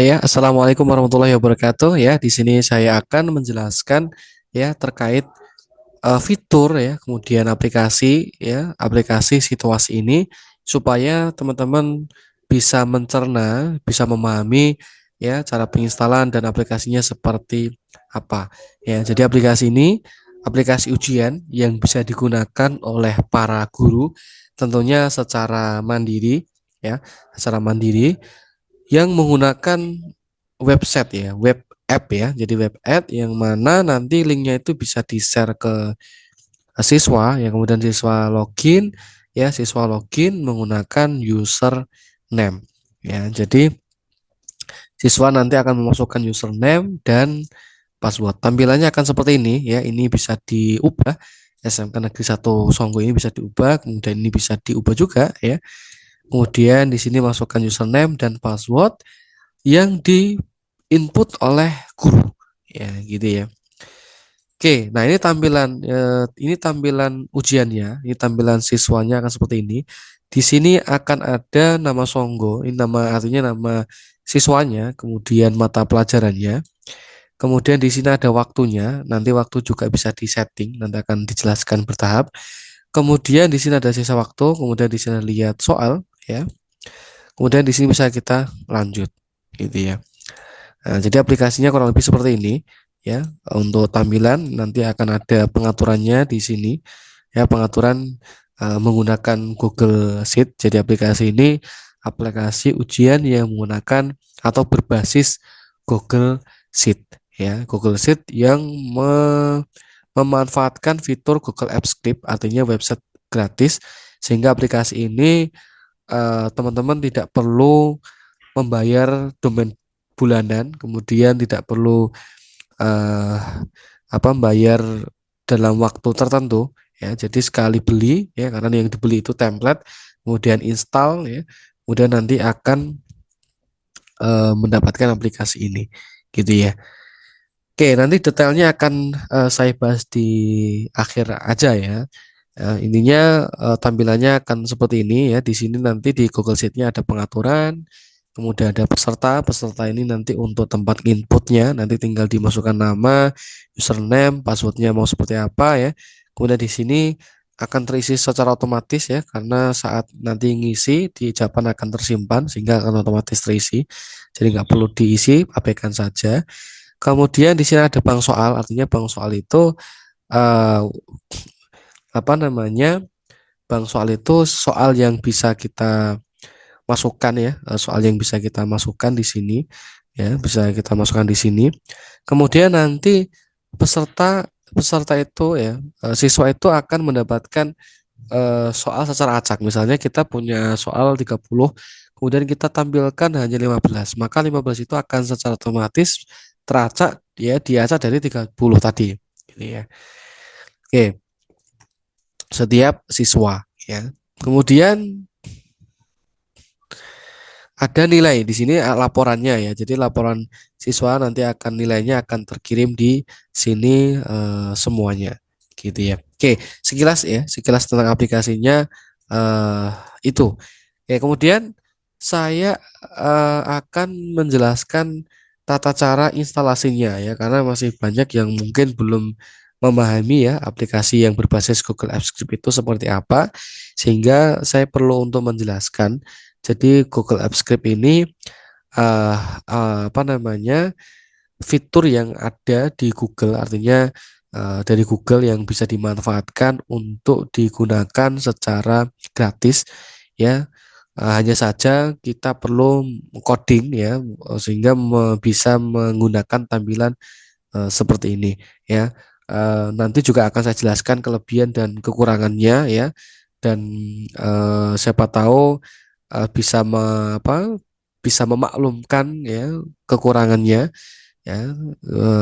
Ya, Assalamualaikum warahmatullahi wabarakatuh. Ya, di sini saya akan menjelaskan ya terkait fitur ya, kemudian aplikasi situasi ini supaya teman-teman bisa mencerna, bisa memahami ya cara penginstalan dan aplikasinya seperti apa. Ya, jadi aplikasi ujian yang bisa digunakan oleh para guru tentunya secara mandiri ya, secara mandiri yang menggunakan website ya, web app ya. Jadi web app yang mana nanti linknya itu bisa di-share ke siswa, yang kemudian siswa login menggunakan username ya. Jadi siswa nanti akan memasukkan username dan password. Tampilannya akan seperti ini ya. Ini bisa diubah. SMK Negeri 1 Songgo ini bisa diubah, kemudian ini bisa diubah juga ya. Kemudian di sini masukkan username dan password yang di input oleh guru ya gitu ya. Oke, nah ini tampilan ujiannya, ini tampilan siswanya akan seperti ini. Di sini akan ada nama Songgo, ini nama artinya nama siswanya, kemudian mata pelajarannya. Kemudian di sini ada waktunya, nanti waktu juga bisa disetting, nanti akan dijelaskan bertahap. Kemudian di sini ada sisa waktu, kemudian di sini lihat soal ya. Kemudian di sini bisa kita lanjut gitu ya. Nah, jadi aplikasinya kurang lebih seperti ini ya. Untuk tampilan nanti akan ada pengaturannya di sini ya, pengaturan menggunakan Google Sheet. Jadi aplikasi ini aplikasi ujian yang menggunakan atau berbasis Google Sheet ya. Google Sheet yang memanfaatkan fitur Google Apps Script, artinya website gratis, sehingga aplikasi ini teman-teman tidak perlu membayar domain bulanan, kemudian tidak perlu eh, membayar dalam waktu tertentu ya. Jadi sekali beli ya, karena yang dibeli itu template, kemudian install ya, kemudian nanti akan mendapatkan aplikasi ini gitu ya. Oke, nanti detailnya akan saya bahas di akhir aja ya. Intinya tampilannya akan seperti ini ya. Di sini nanti di Google Sheet-nya ada pengaturan, kemudian ada peserta. Peserta ini nanti untuk tempat inputnya, nanti tinggal dimasukkan nama, username, passwordnya mau seperti apa ya. Kemudian di sini akan terisi secara otomatis ya, karena saat nanti ngisi di jawaban akan tersimpan sehingga akan otomatis terisi. Jadi nggak perlu diisi, abaikan saja. Kemudian di sini ada bank soal, artinya bank soal itu eh, apa namanya? Bank soal itu soal yang bisa kita masukkan ya, soal yang bisa kita masukkan di sini ya, bisa kita masukkan di sini. Kemudian nanti peserta peserta itu ya, siswa itu akan mendapatkan soal secara acak. Misalnya kita punya soal 30, kemudian kita tampilkan hanya 15, maka 15 itu akan secara otomatis teracak ya, diacak dari 30 tadi gitu ya. Oke, setiap siswa ya. Kemudian ada nilai di sini laporannya ya. Jadi laporan siswa nanti akan nilainya akan terkirim di sini semuanya gitu ya. Oke, sekilas tentang aplikasinya eh, itu. Oke, kemudian saya akan menjelaskan tata cara instalasinya ya, karena masih banyak yang mungkin belum memahami ya aplikasi yang berbasis Google Apps Script itu seperti apa, sehingga saya perlu untuk menjelaskan. Jadi Google Apps Script ini uh, apa namanya, fitur yang ada di Google, artinya dari Google yang bisa dimanfaatkan untuk digunakan secara gratis ya. Hanya saja kita perlu coding ya, sehingga bisa menggunakan tampilan seperti ini ya. Nanti juga akan saya jelaskan kelebihan dan kekurangannya ya, dan siapa tahu bisa bisa memaklumkan ya kekurangannya ya,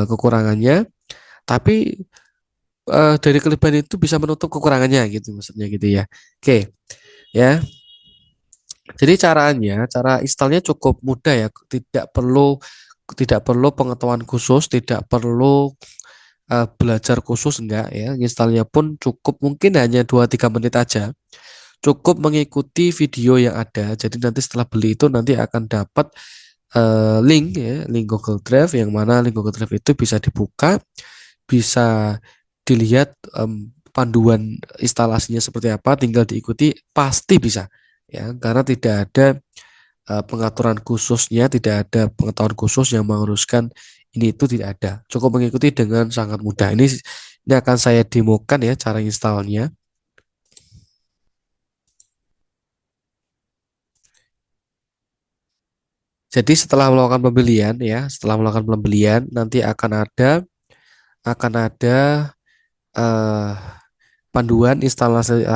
kekurangannya, tapi dari kelebihan itu bisa menutup kekurangannya gitu maksudnya gitu ya. Oke ya, jadi cara installnya cukup mudah ya, tidak perlu pengetahuan khusus, tidak perlu belajar khusus, enggak ya. Installnya pun cukup, mungkin hanya 2-3 menit aja, cukup mengikuti video yang ada. Jadi nanti setelah beli itu nanti akan dapat link ya, link Google Drive, yang mana link Google Drive itu bisa dibuka, bisa dilihat panduan instalasinya seperti apa, tinggal diikuti, pasti bisa ya, karena tidak ada pengaturan khususnya, tidak ada pengetahuan khusus yang mengharuskan ini itu, tidak ada. Cukup mengikuti dengan sangat mudah. Ini akan saya demokan ya cara installnya. Jadi setelah melakukan pembelian ya, setelah melakukan pembelian nanti akan ada eh, panduan instalasi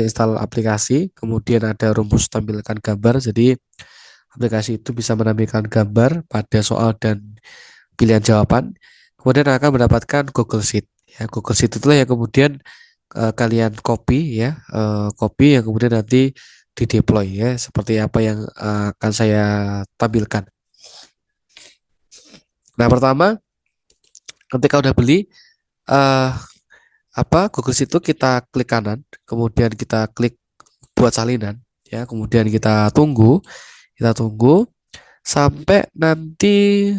install aplikasi, kemudian ada rumus tampilkan gambar. Jadi aplikasi itu bisa menampilkan gambar pada soal dan pilihan jawaban. Kemudian akan mendapatkan Google Sheet. Ya, Google Sheet itulah yang kemudian kalian copy ya, copy yang kemudian nanti di deploy ya, seperti apa yang akan saya tampilkan. Nah, pertama ketika udah beli eh Google Sheet itu kita klik kanan, kemudian kita klik buat salinan ya, kemudian kita tunggu sampai nanti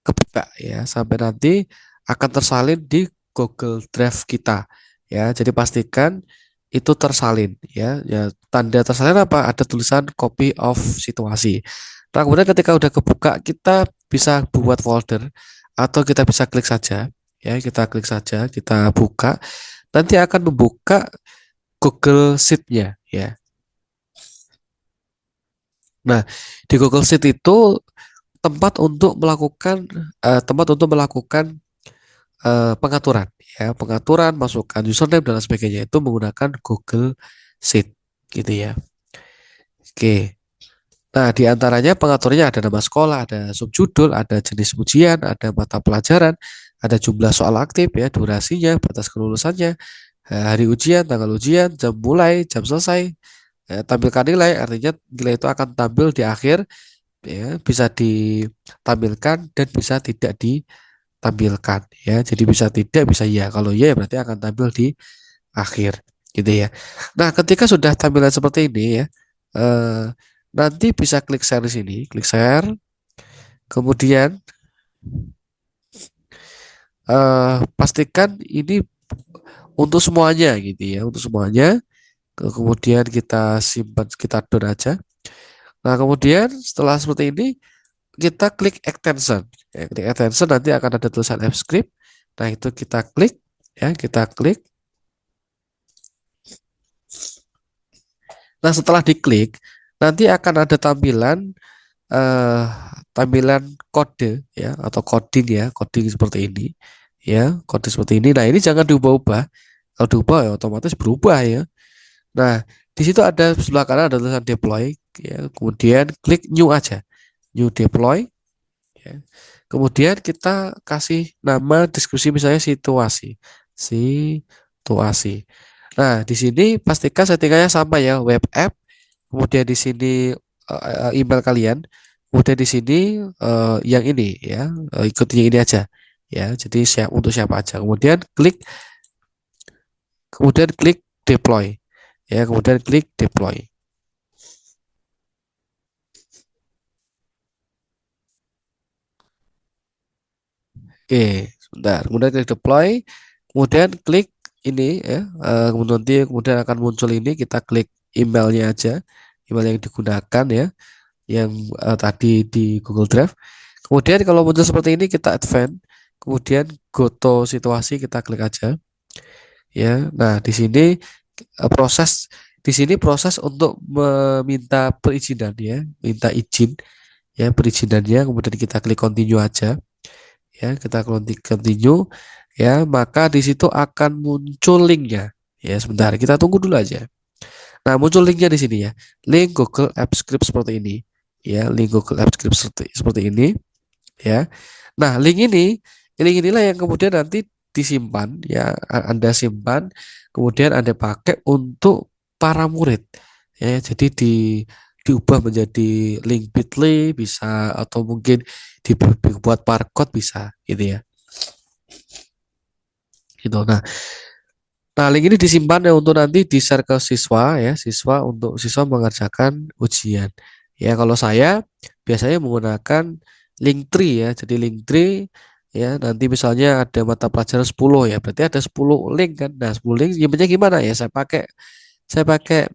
kebuka ya, sampai nanti akan tersalin di Google Drive kita ya. Jadi pastikan itu tersalin ya. Ya, tanda tersalin apa? Ada tulisan copy of situasi. Nah, kemudian ketika udah kebuka, kita bisa buat folder atau kita bisa klik saja ya, kita klik saja, kita buka, nanti akan membuka Google Sheet-nya ya. Nah, di Google Sheet itu tempat untuk melakukan pengaturan ya, pengaturan, masukkan username dan sebagainya itu menggunakan Google Sheet gitu ya. Oke. Nah, di antaranya pengaturannya ada nama sekolah, ada subjudul, ada jenis ujian, ada mata pelajaran, ada jumlah soal aktif ya, durasinya, batas kelulusannya, hari ujian, tanggal ujian, jam mulai, jam selesai, tampilkan nilai, artinya nilai itu akan tampil di akhir ya, bisa ditampilkan dan bisa tidak ditampilkan ya. Jadi bisa tidak, bisa ya. Kalau ya berarti akan tampil di akhir gitu ya. Nah, ketika sudah tampilan seperti ini ya, eh, nanti bisa klik share di sini, klik share. Kemudian pastikan ini untuk semuanya gitu ya, untuk semuanya. Kemudian kita simpan, kita down aja. Nah, kemudian setelah seperti ini kita klik extension. Ya, klik extension, nanti akan ada tulisan F-script. Nah, itu kita klik ya, kita klik. Nah, setelah diklik, nanti akan ada eh, tampilan kode ya, atau coding ya, coding seperti ini ya, kode seperti ini. Nah, ini jangan diubah-ubah. Kalau diubah ya otomatis berubah ya. Nah, di situ ada sebelah kanan ada tulisan deploy ya, kemudian klik new aja. New deploy ya. Kemudian kita kasih nama deskripsi misalnya situasi. Situasi. Nah, di sini pastikan settingannya sama ya, web app. Kemudian di sini email kalian. Kemudian di sini yang ini ya, ikuti yang ini aja ya. Jadi siap untuk siapa aja. Kemudian klik deploy ya, kemudian klik deploy. Oke, sebentar. Kemudian klik deploy, kemudian klik ini ya, kemudian akan muncul ini, kita klik emailnya aja, email yang digunakan ya, yang tadi di Google Drive. Kemudian kalau muncul seperti ini kita advance, kemudian go to situasi, kita klik aja ya. Nah, di sini proses untuk meminta perizinan ya, minta izin ya, perizinannya, kemudian kita klik continue aja ya, kita continue ya, maka di situ akan muncul linknya ya. Sebentar, kita tunggu dulu aja. Nah, muncul linknya di sini ya, link Google Apps Script seperti ini ya, link Google Apps Script seperti ini ya. Nah, link inilah yang kemudian nanti disimpan ya, Anda simpan, kemudian Anda pakai untuk para murid ya. Jadi diubah menjadi link Bitly bisa, atau mungkin dibuat barcode bisa gitu ya. Gitu. Nah, link ini disimpan ya untuk nanti di-share ke siswa ya, untuk siswa mengerjakan ujian Ya, kalau saya biasanya menggunakan Linktree ya. Jadi Linktree ya, nanti misalnya ada mata pelajaran 10 ya, berarti ada 10 link kan. Nah, 10 link nyimpennya gimana ya? Saya pakai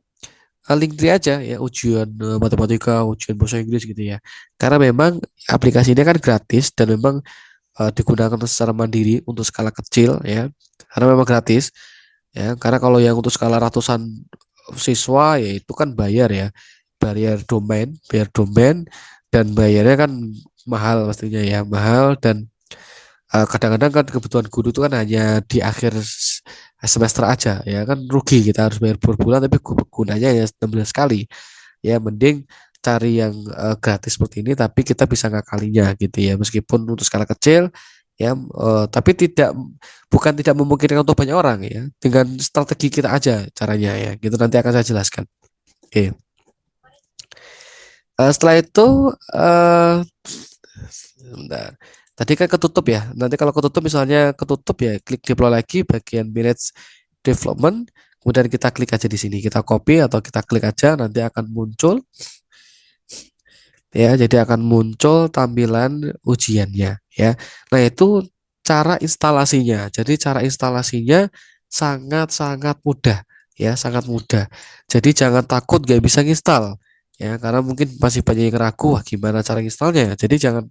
Linktree aja ya, ujian matematika, ujian bahasa Inggris gitu ya. Karena memang aplikasi ini kan gratis dan memang digunakan secara mandiri untuk skala kecil ya. Karena memang gratis ya. Karena kalau yang untuk skala ratusan siswa ya itu kan bayar ya, bayar domain dan bayarnya kan mahal pastinya ya, mahal. Dan kadang-kadang kan kebutuhan guru itu kan hanya di akhir semester aja ya, kan rugi kita harus bayar per bulan tapi gunanya ya 16 kali ya. Mending cari yang gratis seperti ini tapi kita bisa ngakalinya gitu ya, meskipun untuk skala kecil ya, tapi bukan tidak memungkinkan untuk banyak orang ya, dengan strategi kita aja caranya ya gitu, nanti akan saya jelaskan. Oke. Setelah itu bentar. Tadi kan ketutup ya. Nanti kalau ketutup, misalnya ketutup ya, klik deploy lagi bagian manage development. Kemudian kita klik aja di sini. Kita copy atau kita klik aja, nanti akan muncul ya. Jadi akan muncul tampilan ujiannya ya. Nah, itu cara instalasinya. Jadi cara instalasinya sangat-sangat mudah ya, sangat mudah. Jadi jangan takut gak bisa install ya, karena mungkin masih banyak yang ragu, wah gimana cara installnya. Jadi jangan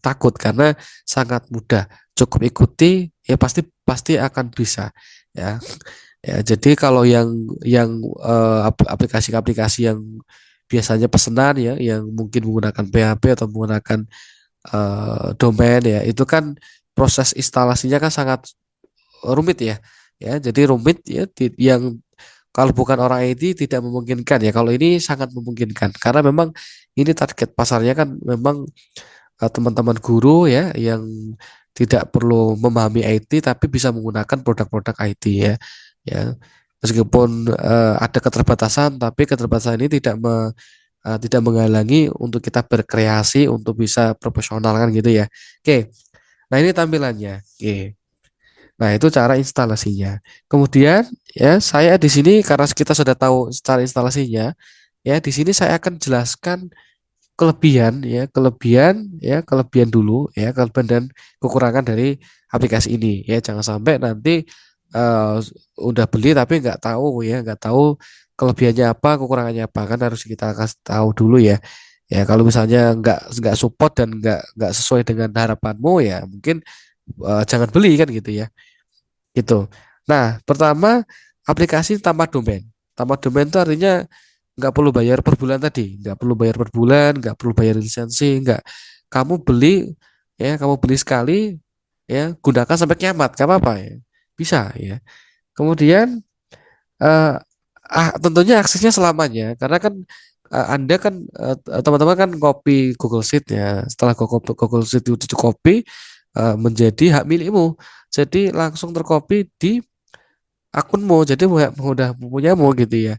takut karena sangat mudah. Cukup ikuti ya, pasti pasti akan bisa ya. Ya, jadi kalau yang aplikasi-aplikasi yang biasanya pesanan ya, yang mungkin menggunakan PHP atau menggunakan domain ya, itu kan proses instalasinya kan sangat rumit ya. Ya, jadi rumit ya, yang kalau bukan orang IT tidak memungkinkan ya. Kalau ini sangat memungkinkan karena memang ini target pasarnya kan memang teman-teman guru ya, yang tidak perlu memahami IT tapi bisa menggunakan produk-produk IT ya. Ya, meskipun ada keterbatasan, tapi keterbatasan ini tidak menghalangi untuk kita berkreasi untuk bisa profesional kan gitu ya. Oke, nah ini tampilannya. Oke. Nah, itu cara instalasinya. Kemudian ya, saya di sini karena kita sudah tahu cara instalasinya, ya di sini saya akan jelaskan kelebihan dulu ya, kelebihan dan kekurangan dari aplikasi ini ya. Jangan sampai nanti eh, udah beli tapi nggak tahu ya, nggak tahu kelebihannya apa, kekurangannya apa, kan harus kita kasih tahu dulu ya. Ya, kalau misalnya nggak support dan nggak sesuai dengan harapanmu ya, mungkin jangan beli kan gitu ya, gitu. Nah, pertama, aplikasi tanpa domain. Tanpa domain itu artinya nggak perlu bayar per bulan tadi, nggak perlu bayar per bulan, nggak perlu bayar lisensi, nggak. Kamu beli ya, kamu beli sekali ya, gunakan sampai kiamat, nggak apa-apa ya, bisa ya. Kemudian eh, tentunya aksesnya selamanya, karena kan Anda kan teman-teman kan copy Google Sheet ya. Setelah Google Sheet itu copy menjadi hak milikmu, jadi langsung tercopy di akunmu, jadi udah mempunyaimu gitu ya,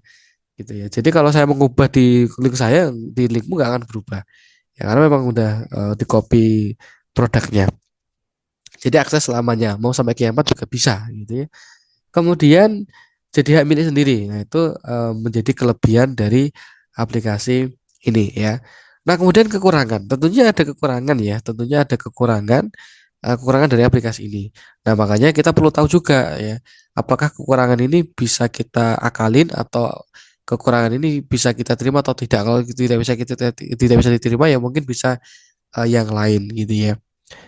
gitu ya. Jadi kalau saya mengubah di link saya, di linkmu nggak akan berubah ya, karena memang udah di copy produknya. Jadi akses selamanya, mau sampai kiamat juga bisa gitu ya. Kemudian jadi hak milik sendiri. Nah, itu menjadi kelebihan dari aplikasi ini ya. Nah, kemudian kekurangan. Tentunya ada kekurangan ya, tentunya ada kekurangan dari aplikasi ini. Nah, makanya kita perlu tahu juga ya, apakah kekurangan ini bisa kita akalin atau kekurangan ini bisa kita terima atau tidak. Kalau tidak bisa diterima ya mungkin bisa yang lain gitu ya.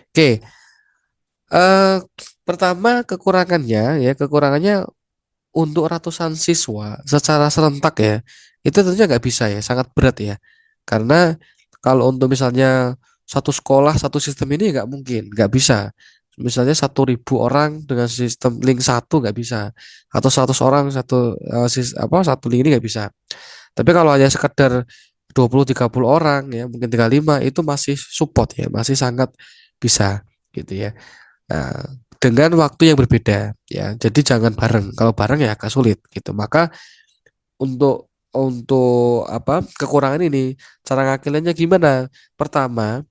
Oke, eh, pertama kekurangannya untuk ratusan siswa secara serentak ya, itu tentunya nggak bisa ya, sangat berat ya. Karena kalau untuk misalnya satu sekolah satu sistem ini nggak mungkin, nggak bisa. Misalnya 1.000 orang dengan sistem link satu nggak bisa, atau 100 orang satu link ini nggak bisa. Tapi kalau hanya sekedar 20-30 orang ya, mungkin 35, itu masih support ya, masih sangat bisa gitu ya. Nah, dengan waktu yang berbeda ya. Jadi jangan bareng. Kalau bareng ya agak sulit gitu. Maka untuk apa kekurangan ini, cara ngakilinnya gimana? Pertama,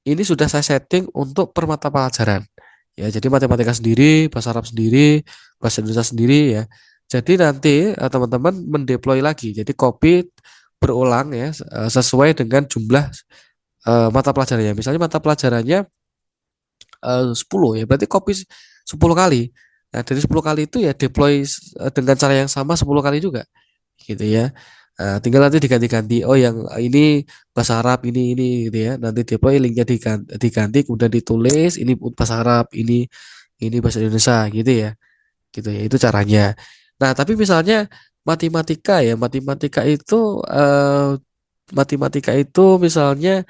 ini sudah saya setting untuk per mata pelajaran. Ya, jadi matematika sendiri, bahasa Arab sendiri, bahasa Indonesia sendiri ya. Jadi nanti teman-teman mendeploy lagi. Jadi copy berulang ya, sesuai dengan jumlah mata pelajarannya. Misalnya mata pelajarannya 10 ya, berarti copy 10 kali. Nah, dari 10 kali itu ya deploy dengan cara yang sama 10 kali juga gitu ya. Tinggal nanti diganti-ganti. Oh, yang ini bahasa Arab, ini gitu ya. Nanti deploy linknya diganti, kemudian ditulis ini bahasa Arab, ini bahasa Indonesia gitu ya. Gitu ya. Itu caranya. Nah, tapi misalnya matematika ya, matematika itu misalnya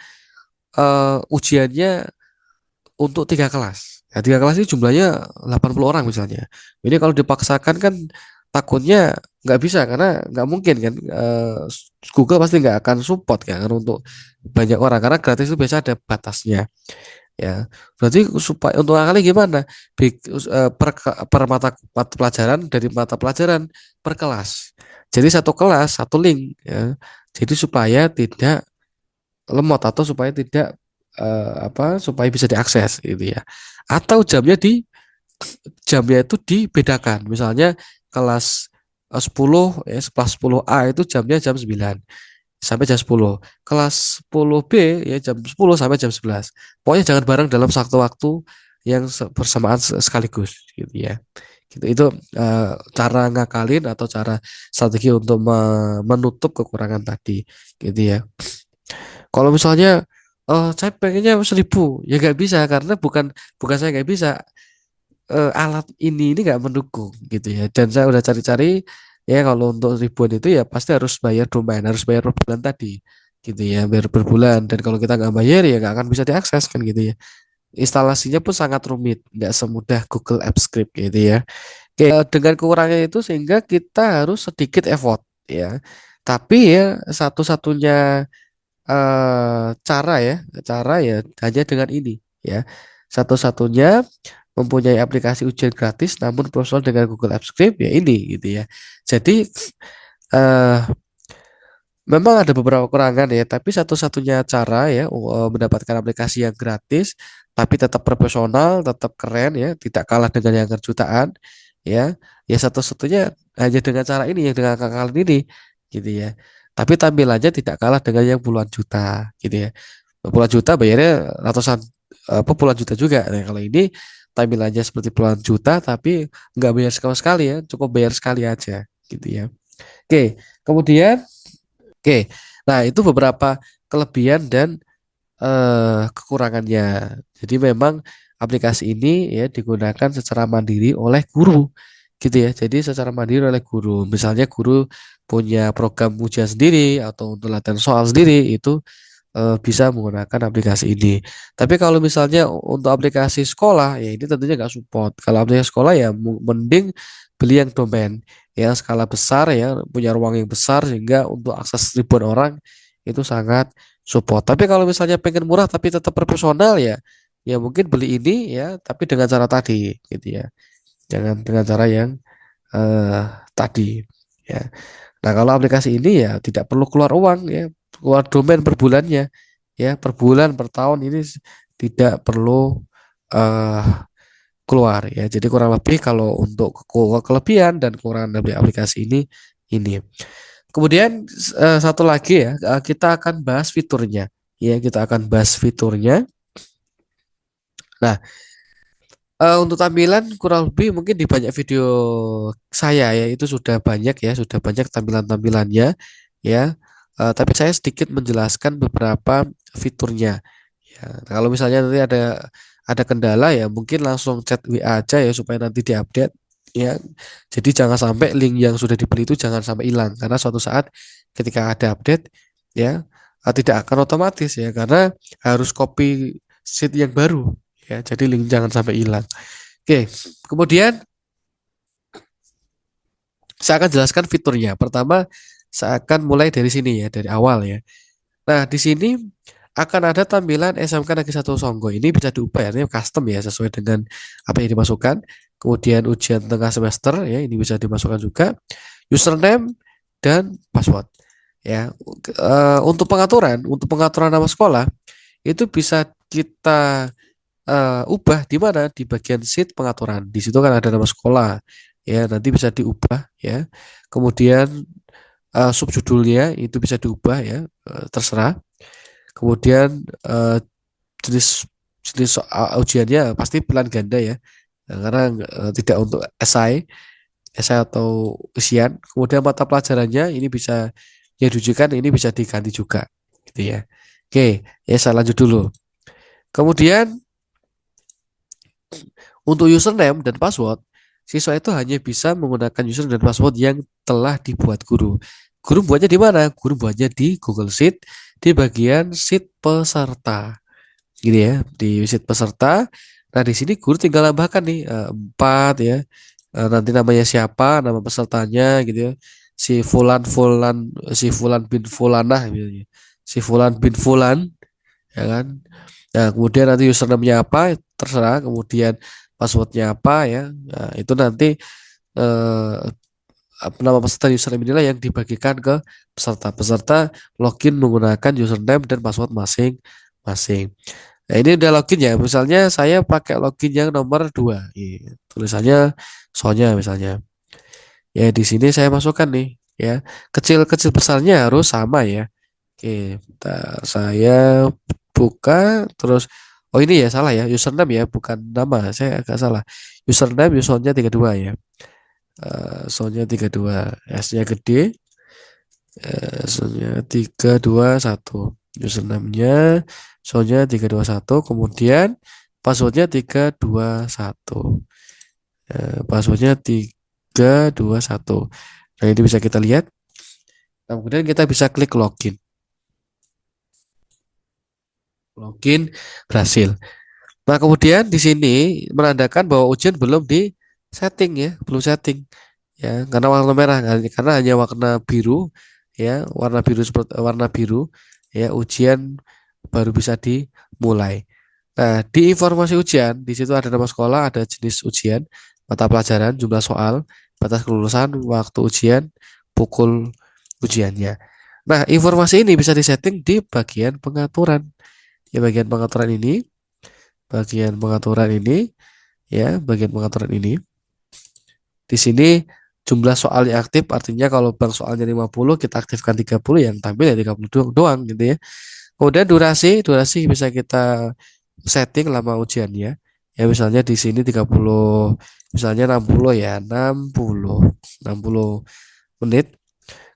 ujiannya untuk 3 kelas. Ya, 3 kelas ini jumlahnya 80 orang misalnya. Ini kalau dipaksakan kan takutnya nggak bisa karena nggak mungkin kan. Google pasti nggak akan support kan untuk banyak orang karena gratis itu biasa ada batasnya. Ya, berarti supaya untuk kali gimana? Per mata pelajaran dari mata pelajaran per kelas. Jadi satu kelas satu link ya. Jadi supaya tidak lemot atau supaya tidak supaya bisa diakses gitu ya. Atau jamnya itu dibedakan. Misalnya kelas 10 ya, kelas 10A itu jamnya jam 9 sampai jam 10. Kelas 10B ya jam 10 sampai jam 11. Pokoknya jangan bareng dalam satu waktu yang bersamaan sekaligus gitu ya. Gitu itu cara ngakalin atau cara strategi untuk menutup kekurangan tadi gitu ya. Kalau misalnya saya pengennya 1.000 ya nggak bisa karena bukan bukan saya nggak bisa, alat ini nggak mendukung gitu ya. Dan saya udah cari-cari ya kalau untuk ribuan itu ya pasti harus bayar domain, harus bayar per bulan tadi gitu ya, bayar per bulan. Dan kalau kita nggak bayar ya nggak akan bisa diakses kan gitu ya. Instalasinya pun sangat rumit, nggak semudah Google Apps Script gitu ya. Oke, dengan kekurangan itu sehingga kita harus sedikit effort ya. Tapi ya satu-satunya cara ya, cara ya hanya dengan ini ya. Satu-satunya mempunyai aplikasi ujian gratis namun profesional dengan Google Apps Script ya ini gitu ya. Jadi eh memang ada beberapa kekurangan ya, tapi satu-satunya cara ya mendapatkan aplikasi yang gratis tapi tetap profesional, tetap keren ya, tidak kalah dengan yang jutaan ya. Ya satu-satunya hanya dengan cara ini yang dengan kekalahan ini gitu ya. Tapi tampilannya tidak kalah dengan yang puluhan juta gitu ya. Puluhan juta bayarnya ratusan puluhan juta juga. Nah, kalau ini tampilannya seperti puluhan juta tapi nggak bayar sama sekali ya, cukup bayar sekali aja gitu ya. Oke, kemudian oke. Nah, itu beberapa kelebihan dan kekurangannya. Jadi memang aplikasi ini ya digunakan secara mandiri oleh guru gitu ya. Jadi secara mandiri oleh guru. Misalnya guru punya program ujian sendiri atau untuk latihan soal sendiri itu bisa menggunakan aplikasi ini. Tapi kalau misalnya untuk aplikasi sekolah ya ini tentunya nggak support. Kalau aplikasi sekolah ya mending beli yang domain yang skala besar ya, punya ruang yang besar sehingga untuk akses ribuan orang itu sangat support. Tapi kalau misalnya pengen murah tapi tetap profesional ya, ya mungkin beli ini ya, tapi dengan cara tadi gitu ya. Jangan dengan cara yang eh, tadi ya. Nah, kalau aplikasi ini ya tidak perlu keluar uang ya, keluar domain per bulannya ya, per bulan per tahun ini tidak perlu eh keluar ya. Jadi kurang lebih kalau untuk kelebihan dan kekurangan dari aplikasi ini. Kemudian satu lagi ya, kita akan bahas fiturnya. Ya, kita akan bahas fiturnya. Nah, untuk tampilan kurang lebih mungkin di banyak video saya ya itu sudah banyak ya, sudah banyak tampilan-tampilannya ya. Tapi saya sedikit menjelaskan beberapa fiturnya. Ya, kalau misalnya nanti ada kendala ya mungkin langsung chat WA aja ya supaya nanti diupdate ya. Jadi jangan sampai link yang sudah dibeli itu jangan sampai hilang karena suatu saat ketika ada update ya tidak akan otomatis ya karena harus copy sheet yang baru ya. Jadi link jangan sampai hilang. Oke, kemudian saya akan jelaskan fiturnya. Pertama, saya akan mulai dari sini ya, dari awal ya. Nah, di sini akan ada tampilan SMK Negeri 1 Songgo. Ini bisa diubah ya, ini custom ya, sesuai dengan apa yang dimasukkan. Kemudian ujian tengah semester ya, ini bisa dimasukkan juga. Username dan password. Ya, untuk pengaturan nama sekolah itu bisa kita ubah di mana di bagian sheet pengaturan. Di situ kan ada nama sekolah. Ya, nanti bisa diubah ya. Kemudian subjudulnya itu bisa diubah ya, terserah. Kemudian jenis jenis soal ujiannya pasti pilihan ganda ya. Karena tidak untuk esai atau ujian. Kemudian mata pelajarannya ini bisa ya diujikan, ini bisa diganti juga gitu ya. Oke, ya saya lanjut dulu. Kemudian untuk username dan password, siswa itu hanya bisa menggunakan username dan password yang telah dibuat guru. Guru buatnya di mana? Guru buatnya di Google Sheet di bagian sheet peserta. Gitu ya, di sheet peserta. Nah, di sini guru tinggal tambahkan nih 4 ya. Nanti namanya siapa, nama pesertanya gitu ya. Si Fulan Fulan, si Fulan bin Fulanah gitu ya. Si Fulan bin Fulan ya kan. Nah, kemudian nanti username-nya apa terserah, kemudian passwordnya apa ya. Nah, itu nanti eh, nama peserta username inilah yang dibagikan ke peserta-peserta login menggunakan username dan password masing-masing. Nah, ini udah login ya. Misalnya saya pakai login yang nomor 2. Tulisannya Sonya misalnya. Ya, di sini saya masukkan nih ya. Kecil-kecil besarnya harus sama ya. Oke, bentar. Saya buka terus ini ya salah ya, username ya, bukan nama. Saya agak salah. Username Sonya 32 ya. Sonya 32. S-nya gede, Sonya 321. Username-nya Sonya 321, kemudian passwordnya 321. Passwordnya 321. Nah, ini bisa kita lihat. Nah, kemudian kita bisa klik login. Login berhasil. Nah, kemudian di sini menandakan bahwa ujian belum di setting ya, belum setting ya, karena warna merah, karena hanya warna biru ya, warna biru ya, ujian baru bisa dimulai. Nah, di informasi ujian di situ ada nama sekolah, ada jenis ujian, mata pelajaran, jumlah soal, batas kelulusan, waktu ujian, pukul ujiannya. Nah, informasi ini bisa disetting di bagian pengaturan. Ya, bagian pengaturan ini ya, bagian pengaturan ini. Di sini jumlah soal yang aktif artinya kalau bank soalnya 50 kita aktifkan 30, yang tampil ya 30 doang gitu ya. Kemudian durasi bisa kita setting lama ujiannya. Ya misalnya di sini 30, misalnya 60 ya, 60 menit.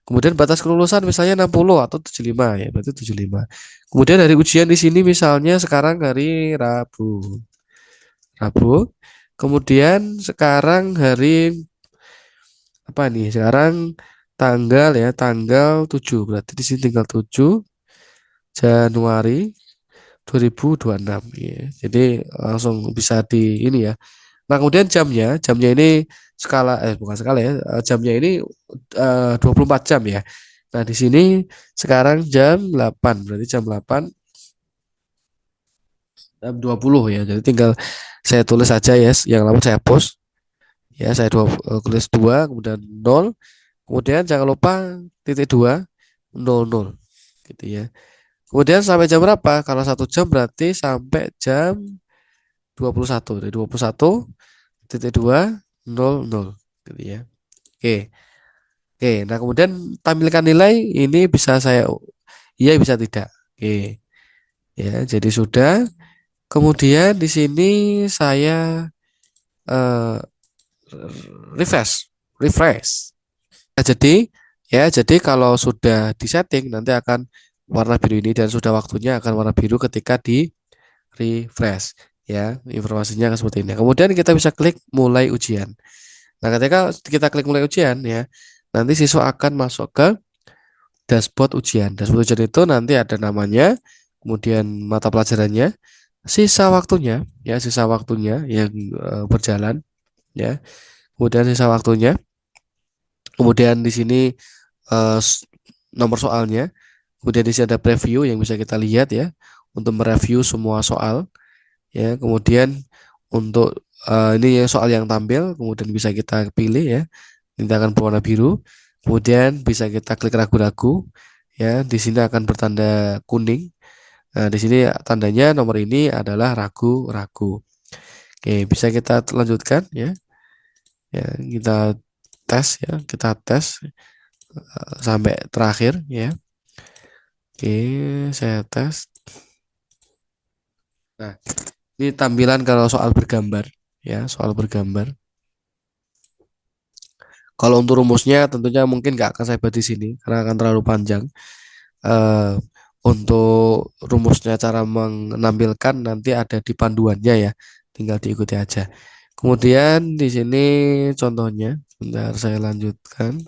Kemudian batas kelulusan misalnya 60 atau 75 ya, berarti 75. Kemudian dari ujian di sini misalnya sekarang hari Rabu. Rabu. Kemudian sekarang hari apa nih? Sekarang tanggal ya, tanggal 7. Berarti di sini tinggal 7 Januari 2026 ya. Jadi langsung bisa di ini ya. Nah, kemudian jamnya ini bukan skala ya, jamnya ini 24 jam ya. Nah, di sini sekarang jam 8, berarti jam 8 jam 20 ya. Jadi tinggal saya tulis saja ya, yang lama saya post ya, saya tulis 2 kemudian 0, kemudian jangan lupa titik 2 00 gitu ya. Kemudian sampai jam berapa? Kalau 1 jam berarti sampai jam 21. Dari 21.200 gitu ya. Oke. Oke, nah kemudian tampilkan nilai ini bisa saya iya bisa tidak. Oke. Ya, jadi sudah. Kemudian di sini saya eh, refresh, refresh. Nah, jadi kalau sudah disetting nanti akan warna biru ini dan sudah waktunya akan warna biru ketika di refresh ya, informasinya akan seperti ini. Kemudian kita bisa klik mulai ujian. Nah, ketika kita klik mulai ujian ya, nanti siswa akan masuk ke dashboard ujian. Dashboard ujian itu nanti ada namanya, kemudian mata pelajarannya, sisa waktunya yang berjalan ya. Kemudian sisa waktunya. Kemudian di sini eh, nomor soalnya. Kemudian di sini ada preview yang bisa kita lihat ya untuk mereview semua soal ya. Kemudian untuk ini ya soal yang tampil, kemudian bisa kita pilih ya. Ini akan berwarna biru. Kemudian bisa kita klik ragu-ragu ya. Di sini akan bertanda kuning. Nah, di sini tandanya nomor ini adalah ragu-ragu. Oke, bisa kita lanjutkan ya. Ya, kita tes ya, kita tes. sampai terakhir ya. Oke, saya tes. Nah, ini tampilan kalau soal bergambar ya, soal bergambar. Kalau untuk rumusnya tentunya mungkin nggak akan saya buat di sini karena akan terlalu panjang. Eh, untuk rumusnya cara menampilkan nanti ada di panduannya ya, tinggal diikuti aja. Kemudian di sini contohnya, bentar saya lanjutkan.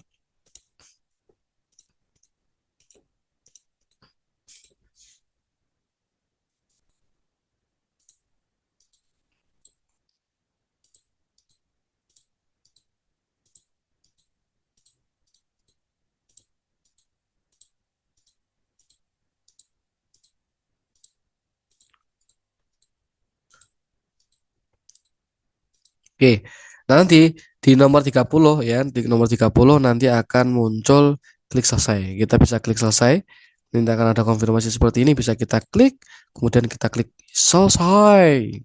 Oke, nah nanti di nomor 30 ya, di nomor 30 nanti akan muncul klik selesai. Kita bisa klik selesai. Nanti akan ada konfirmasi seperti ini, bisa kita klik, kemudian kita klik selesai.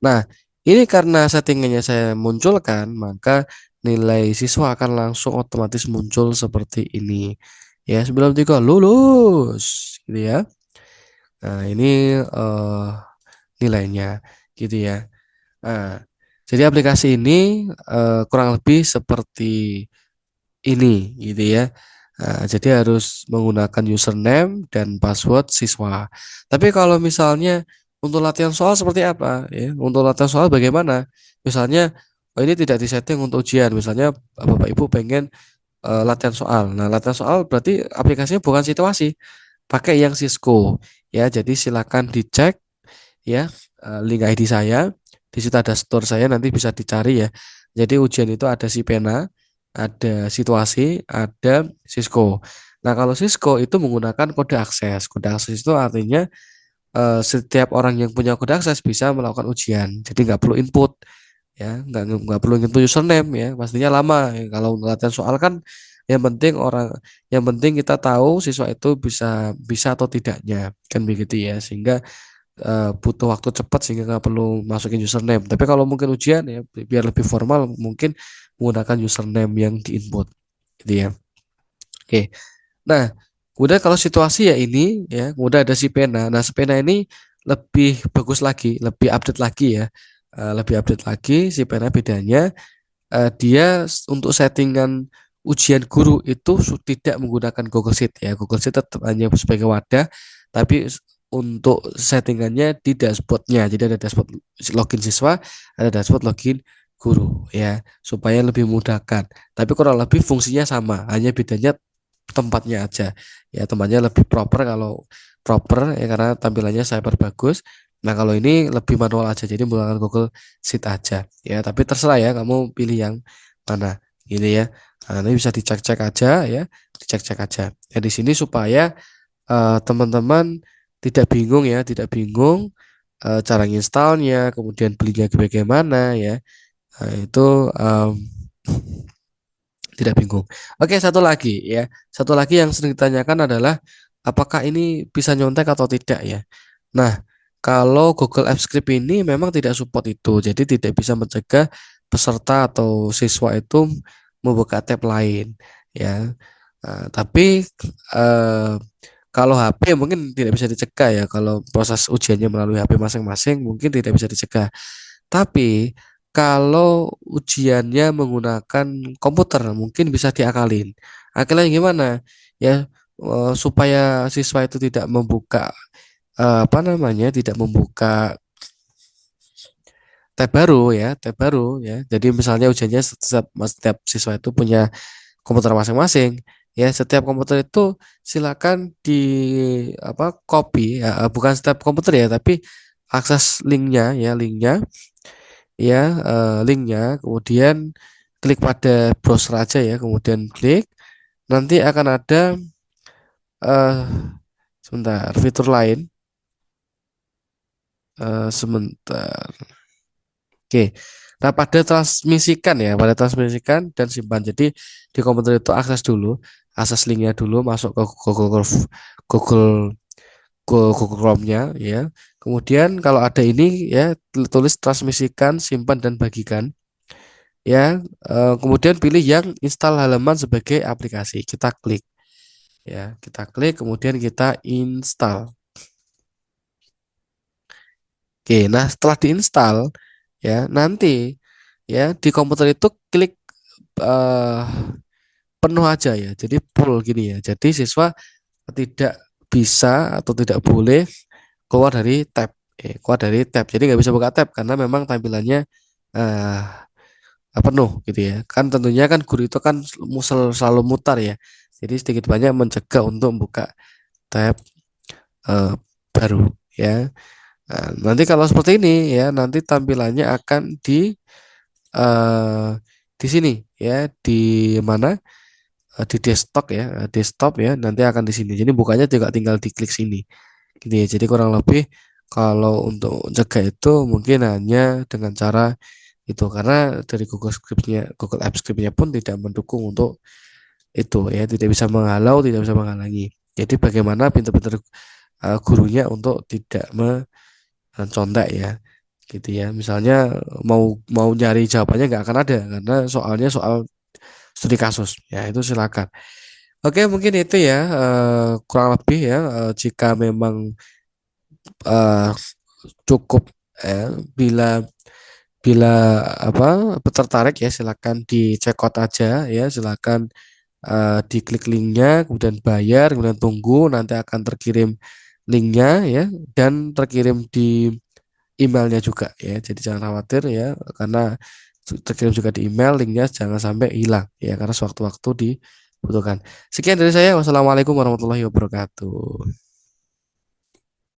Nah, ini karena settingannya saya munculkan, maka nilai siswa akan langsung otomatis muncul seperti ini. Ya, 93 lulus, gitu ya. Nah, ini eh, nilainya, gitu ya. Nah, jadi aplikasi ini kurang lebih seperti ini, gitu ya. Nah, jadi harus menggunakan username dan password siswa. Tapi kalau misalnya untuk latihan soal seperti apa, ya? Untuk latihan soal bagaimana? Misalnya, oh ini tidak disetting untuk ujian. Misalnya Bapak Ibu pengen latihan soal. Nah, latihan soal berarti aplikasinya bukan situasi, pakai yang Cisco. Ya, jadi silakan dicek ya link ID saya. Di situ ada store saya, nanti bisa dicari ya. Jadi ujian itu ada si pena, ada situasi, ada Cisco. Nah, kalau Cisco itu menggunakan kode akses. Kode akses itu artinya setiap orang yang punya kode akses bisa melakukan ujian. Jadi nggak perlu input ya, nggak perlu input username ya. Pastinya lama. Ya. Kalau latihan soal kan yang penting kita tahu siswa itu bisa bisa atau tidaknya kan begitu ya. Sehingga butuh waktu cepat sehingga nggak perlu masukin username. Tapi kalau mungkin ujian ya biar lebih formal mungkin menggunakan username yang diinput gitu ya. Oke. Nah, kemudian kalau situasi ya ini ya, kemudian ada si pena. Nah, si pena ini lebih bagus lagi, lebih update lagi ya. Lebih update lagi si pena bedanya dia untuk settingan ujian guru itu tidak menggunakan Google Sheet ya. Google Sheet tetap hanya sebagai wadah, tapi untuk settingannya di dashboardnya. Jadi ada dashboard login siswa, ada dashboard login guru ya, supaya lebih memudahkan. Tapi kurang lebih fungsinya sama, hanya bedanya tempatnya aja. Ya, tempatnya lebih proper kalau proper ya karena tampilannya saya perbagus. Nah, kalau ini lebih manual aja, jadi menggunakan Google Sheet aja. Ya, tapi terserah ya, kamu pilih yang mana, gitu ya. Nah, ini bisa dicek-cek aja ya, dicek-cek aja. Ya, di sini supaya teman-teman tidak bingung ya, tidak bingung cara installnya, kemudian belinya bagaimana ya. Nah, itu em, tidak bingung. Oke, satu lagi ya. Satu lagi yang sering ditanyakan adalah apakah ini bisa nyontek atau tidak ya. Nah, kalau Google Apps Script ini memang tidak support itu, jadi tidak bisa mencegah peserta atau siswa itu membuka tab lain, ya. Nah, tapi eh, kalau HP mungkin tidak bisa dicegah ya. Kalau proses ujiannya melalui HP masing-masing mungkin tidak bisa dicegah. Tapi kalau ujiannya menggunakan komputer mungkin bisa diakalin. Akalnya gimana? Ya supaya siswa itu tidak membuka apa namanya tidak membuka tab baru ya, tab baru ya. Jadi misalnya ujiannya setiap siswa itu punya komputer masing-masing. Ya, setiap komputer itu silakan di apa copy ya, bukan setiap komputer ya, tapi akses linknya ya, ya linknya, kemudian klik pada browser aja ya, kemudian klik, nanti akan ada eh sebentar fitur lain sebentar. Oke. Nah, pada transmisikan ya, pada transmisikan dan simpan. Jadi di komputer itu akses dulu, akses linknya dulu, masuk ke Google Google Chrome-nya ya. Kemudian kalau ada ini ya tulis transmisikan, simpan dan bagikan. ya. Kemudian pilih yang install halaman sebagai aplikasi. Kita klik ya, kita klik kemudian kita install. Oke, nah setelah diinstal ya nanti ya di komputer itu klik eh, penuh aja ya. Jadi full gini ya. Jadi siswa tidak bisa atau tidak boleh keluar dari tab. Keluar dari tab. Jadi nggak bisa buka tab karena memang tampilannya eh, penuh gitu ya. Kan tentunya kan guru itu kan selalu mutar ya. Jadi sedikit banyak mencegah untuk membuka tab eh, baru ya. Nah, nanti kalau seperti ini ya, nanti tampilannya akan eh, di sini ya, di mana? Di desktop ya, desktop ya, nanti akan di sini. Jadi bukanya juga tinggal diklik sini, gitu ya. Jadi kurang lebih kalau untuk cegah itu mungkin hanya dengan cara itu karena dari Google Script-nya, Google Apps Script-nya pun tidak mendukung untuk itu ya, tidak bisa menghalau, tidak bisa menghalangi. Jadi bagaimana pintar-pintar gurunya untuk tidak mencontek ya, gitu ya. Misalnya mau mau nyari jawabannya nggak akan ada karena soalnya soal studi kasus ya, itu silakan. Oke, mungkin itu ya kurang lebih ya jika memang eh, cukup bila bila apa tertarik ya silakan dicek out aja ya, silakan diklik linknya kemudian bayar kemudian tunggu nanti akan terkirim linknya ya dan terkirim di emailnya juga ya, jadi jangan khawatir ya karena terkirim juga di email, linknya jangan sampai hilang ya karena sewaktu-waktu dibutuhkan. Sekian dari saya, wassalamualaikum warahmatullahi wabarakatuh.